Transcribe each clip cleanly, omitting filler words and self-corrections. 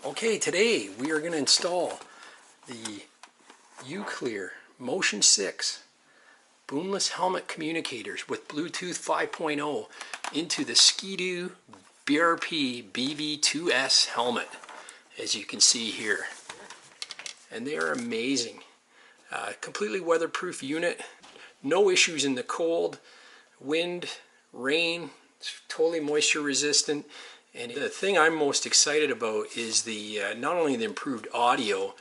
Okay, today we are going to install the UClear Motion6 boomless helmet communicators with Bluetooth 5.0 into the Ski-Doo BRP BV2S helmet, as you can see here. And they are amazing. Completely weatherproof unit, no issues in the cold, wind, rain, it's totally moisture resistant. And the thing I'm most excited about is the not only the improved audio,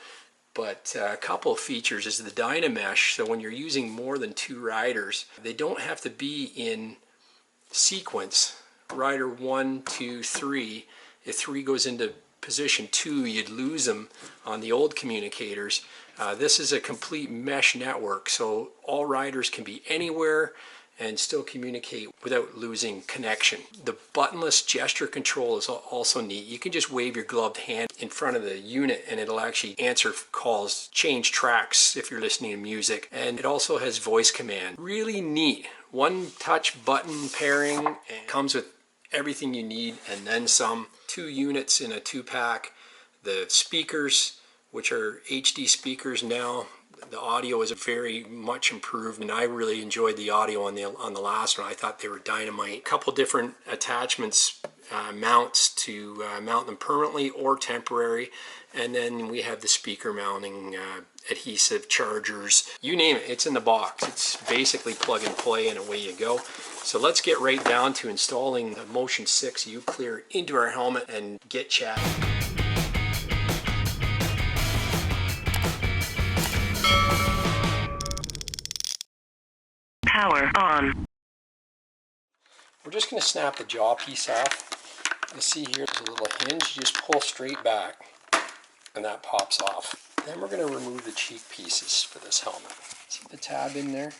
but a couple of features is the Dyna mesh. So when you're using more than 2 riders, they don't have to be in sequence. Rider 1, 2, 3. If 3 goes into position 2, you'd lose them on the old communicators. This is a complete mesh network, so all riders can be anywhere and still communicate without losing connection. The buttonless gesture control is also neat. You can just wave your gloved hand in front of the unit and it'll actually answer calls, change tracks if you're listening to music, and it also has voice command. Really neat. One touch button pairing, and comes with everything you need and then some. 2 units in a 2-pack. The speakers, which are HD speakers now. The audio is very much improved, and I really enjoyed the audio on the last one. I thought they were dynamite. A couple different attachments, mounts to mount them permanently or temporary, and then we have the speaker mounting adhesive chargers. You name it, it's in the box. It's basically plug and play and away you go. So let's get right down to installing the Motion6 UClear into our helmet and get chatting. Power on. We're just going to snap the jaw piece off. You see here there's a little hinge. You just pull straight back and that pops off. Then we're going to remove the cheek pieces for this helmet. See the tab in there?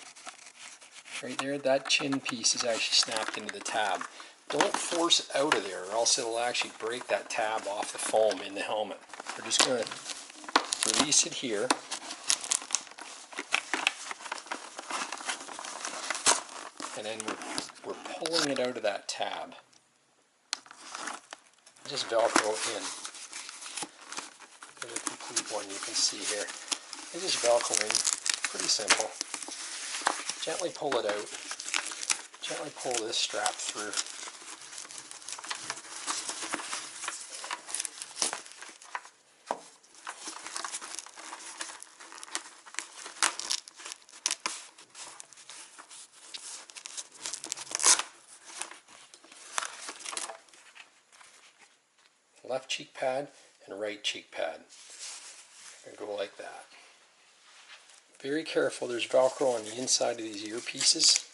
Right there, that chin piece is actually snapped into the tab. Don't force it out of there or else it'll actually break that tab off the foam in the helmet. We're just going to release it here. And then we're pulling it out of that tab. Just Velcro in. There's a complete one you can see here. And just Velcro in. Pretty simple. Gently pull it out. Gently pull this strap through. Left cheek pad and right cheek pad. And go like that. Very careful, there's Velcro on the inside of these earpieces.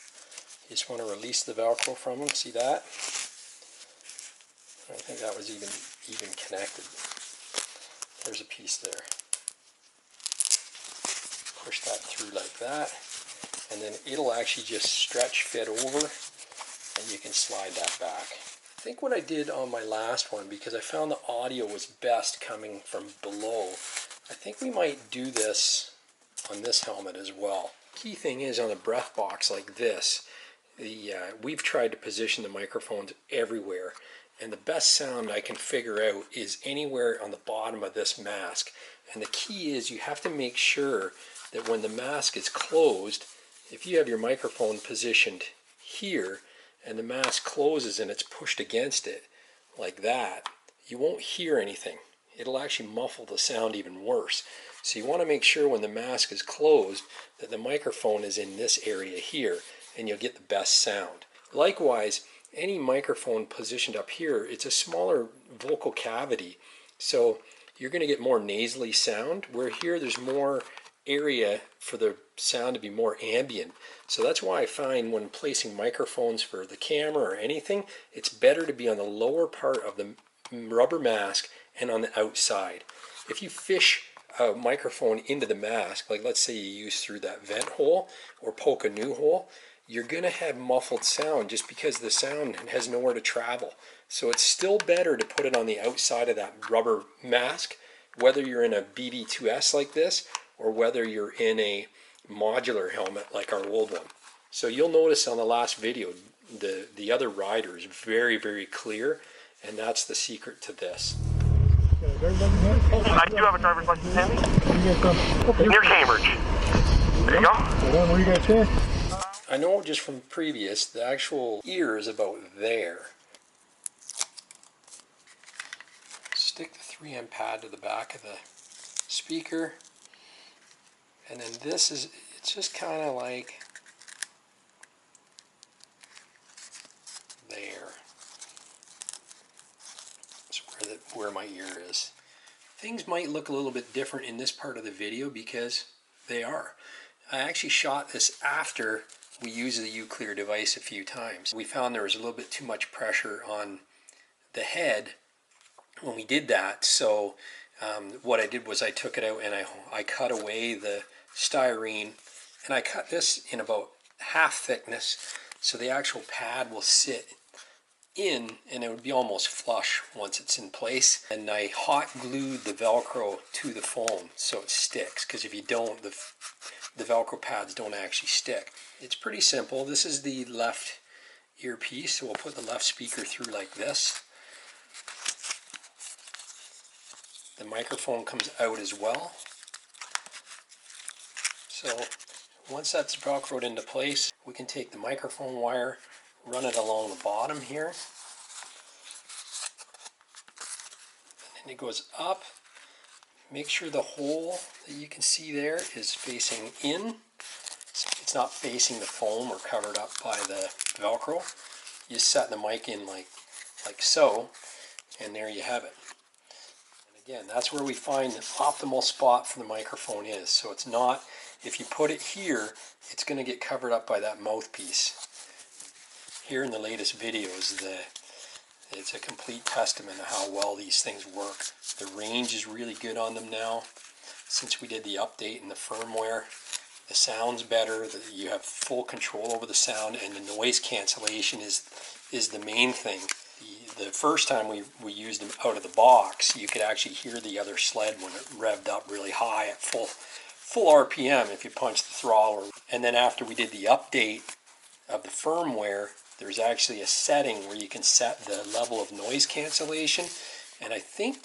You just want to release the Velcro from them. See that? I don't think that was even connected. There's a piece there. Push that through like that, and then it'll actually just stretch fit over, and you can slide that back. I think what I did on my last one, because I found the audio was best coming from below, I think we might do this on this helmet as well. Key thing is on a breath box like this, we've tried to position the microphones everywhere, and the best sound I can figure out is anywhere on the bottom of this mask. And the key is you have to make sure that when the mask is closed, if you have your microphone positioned here and the mask closes and it's pushed against it like that, you won't hear anything. It'll actually muffle the sound even worse. So you want to make sure when the mask is closed that the microphone is in this area here, and you'll get the best sound. Likewise, any microphone positioned up here, it's a smaller vocal cavity, so you're going to get more nasally sound, where here there's more area for the sound to be more ambient. So that's why I find when placing microphones for the camera or anything, it's better to be on the lower part of the rubber mask and on the outside. If you fish a microphone into the mask, like let's say you use through that vent hole or poke a new hole, you're going to have muffled sound just because the sound has nowhere to travel. So it's still better to put it on the outside of that rubber mask, whether you're in a BV2S like this or whether you're in a modular helmet like our old one. So you'll notice on the last video the other rider is very, very clear, and that's the secret to this. I do have a driver's license handy. Near Cambridge. There you go. Where you guys stand? I know just from previous, the actual ear is about there. Stick the 3M pad to the back of the speaker, and then this is, it's just kind of like there. That's where my ear is. Things might look a little bit different in this part of the video because they are. I actually shot this after we used the UClear device a few times. We found there was a little bit too much pressure on the head when we did that, so what I did was I took it out and I cut away the styrene, and I cut this in about half thickness so the actual pad will sit in and it would be almost flush once it's in place. And I hot glued the Velcro to the foam so it sticks, because if you don't, the Velcro pads don't actually stick. It's pretty simple. This is the left earpiece, so we'll put the left speaker through like this. The microphone comes out as well. So once that's Velcroed into place, we can take the microphone wire, run it along the bottom here, and then it goes up. Make sure the hole that you can see there is facing in. It's not facing the foam or covered up by the Velcro. You set the mic in like so, and there you have it. And again, that's where we find the optimal spot for the microphone is. So it's not, if you put it here, it's going to get covered up by that mouthpiece. Here in the latest videos, it's a complete testament of how well these things work. The range is really good on them now. Since we did the update in the firmware, the sound's better, you have full control over the sound, and the noise cancellation is the main thing. The first time we used them out of the box, you could actually hear the other sled when it revved up really high at full RPM if you punched the throttle. And then after we did the update of the firmware, there's actually a setting where you can set the level of noise cancellation, and I think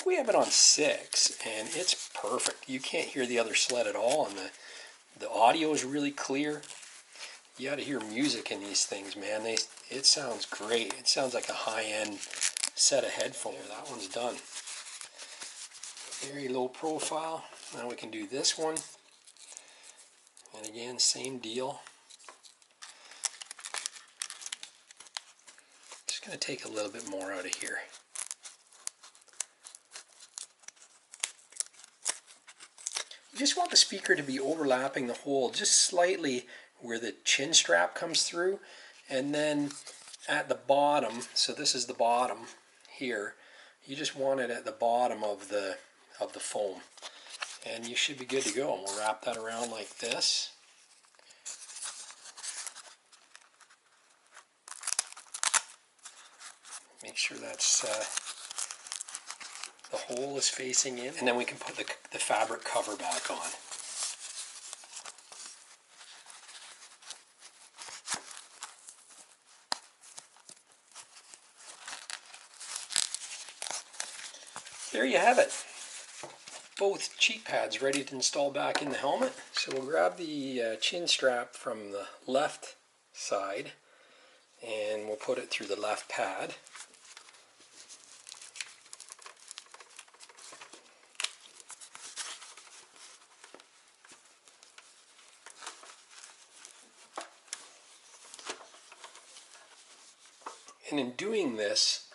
we have it on 6, and it's perfect. You can't hear the other sled at all, and the audio is really clear. You got to hear music in these things, man. It sounds great. It sounds like a high-end set of headphones. That one's done. Very low profile. Now we can do this one, and again, same deal. Just going to take a little bit more out of here. You just want the speaker to be overlapping the hole just slightly where the chin strap comes through, and then at the bottom, so this is the bottom here, you just want it at the bottom of the foam, and you should be good to go. And we'll wrap that around like this. Make sure that's the hole is facing in, and then we can put the fabric cover back on. There you have it. Both cheek pads ready to install back in the helmet. So we'll grab the chin strap from the left side and we'll put it through the left pad. And in doing this,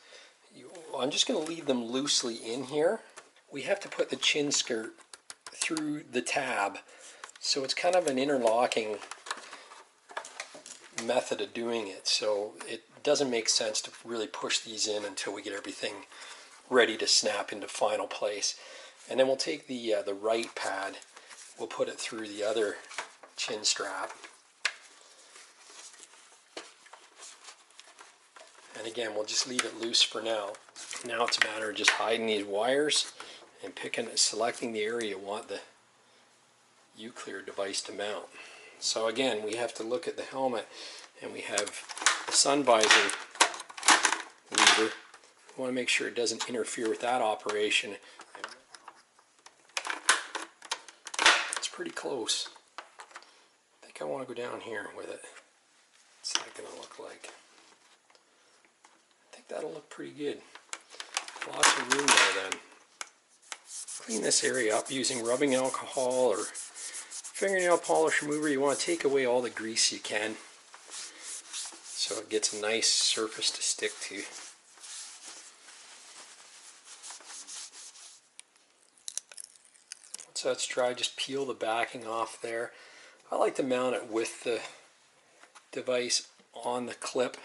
I'm just going to leave them loosely in here. We have to put the chin skirt through the tab, so it's kind of an interlocking method of doing it. So it doesn't make sense to really push these in until we get everything ready to snap into final place. And then we'll take the right pad, we'll put it through the other chin strap. And again, we'll just leave it loose for now. Now it's a matter of just hiding these wires and selecting the area you want the UClear device to mount. So again, we have to look at the helmet, and we have the sun visor lever, We want to make sure it doesn't interfere with that operation. It's pretty close. I think I want to go down here with it. What's that going to look like? I think that'll look pretty good. Lots of room there then. Clean this area up using rubbing alcohol or fingernail polish remover. You want to take away all the grease you can so it gets a nice surface to stick to. Once that's dry, just peel the backing off there. I like to mount it with the device on the clip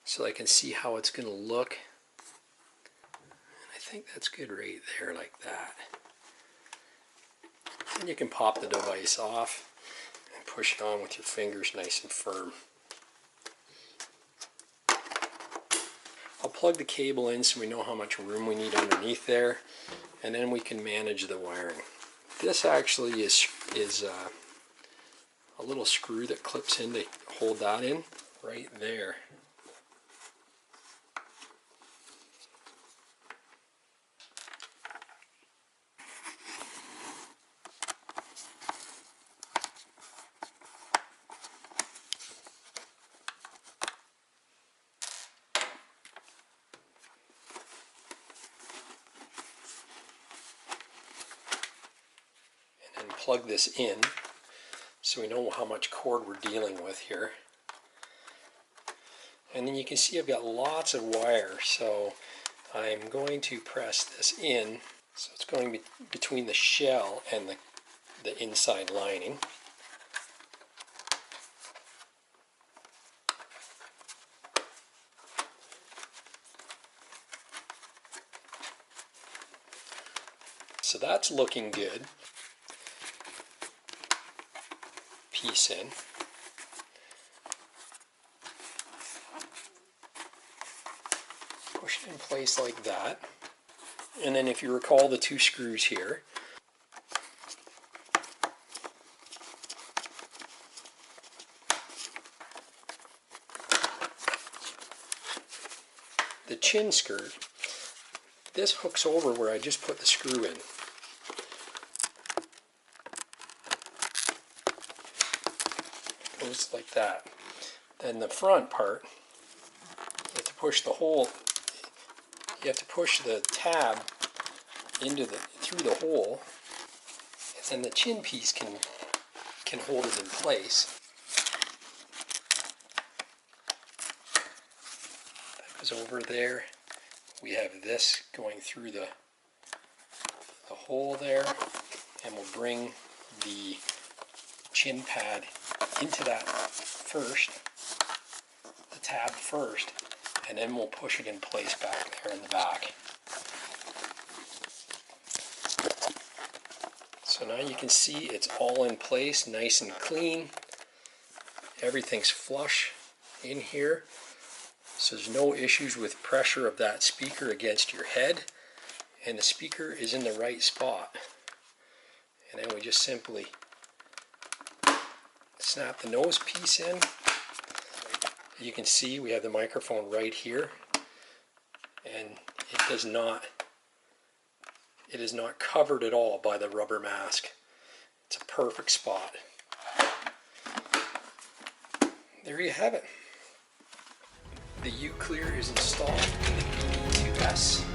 so I can see how it's going to look. And I think that's good right there, like that. And you can pop the device off and push it on with your fingers nice and firm. I'll plug the cable in so we know how much room we need underneath there, and then we can manage the wiring. This actually is a little screw that clips in to hold that in right there. And then plug this in so we know how much cord we're dealing with here. And then you can see I've got lots of wire, so I'm going to press this in so it's going between the shell and the inside lining. So that's looking good. Piece in. Push it in place like that. And then if you recall the two screws here, the chin skirt, this hooks over where I just put the screw in. Goes like that. Then the front part, you have to push the hole, you have to push the tab through the hole, and then the chin piece can hold it in place. That goes over there. We have this going through the hole there, and we'll bring the chin pad into that first, the tab first, and then we'll push it in place back there in the back. So now you can see it's all in place, nice and clean. Everything's flush in here, so there's no issues with pressure of that speaker against your head, and the speaker is in the right spot. And then we just simply snap the nose piece in. You can see we have the microphone right here, and it is not covered at all by the rubber mask. It's a perfect spot. There you have it. The UClear is installed in the BV2S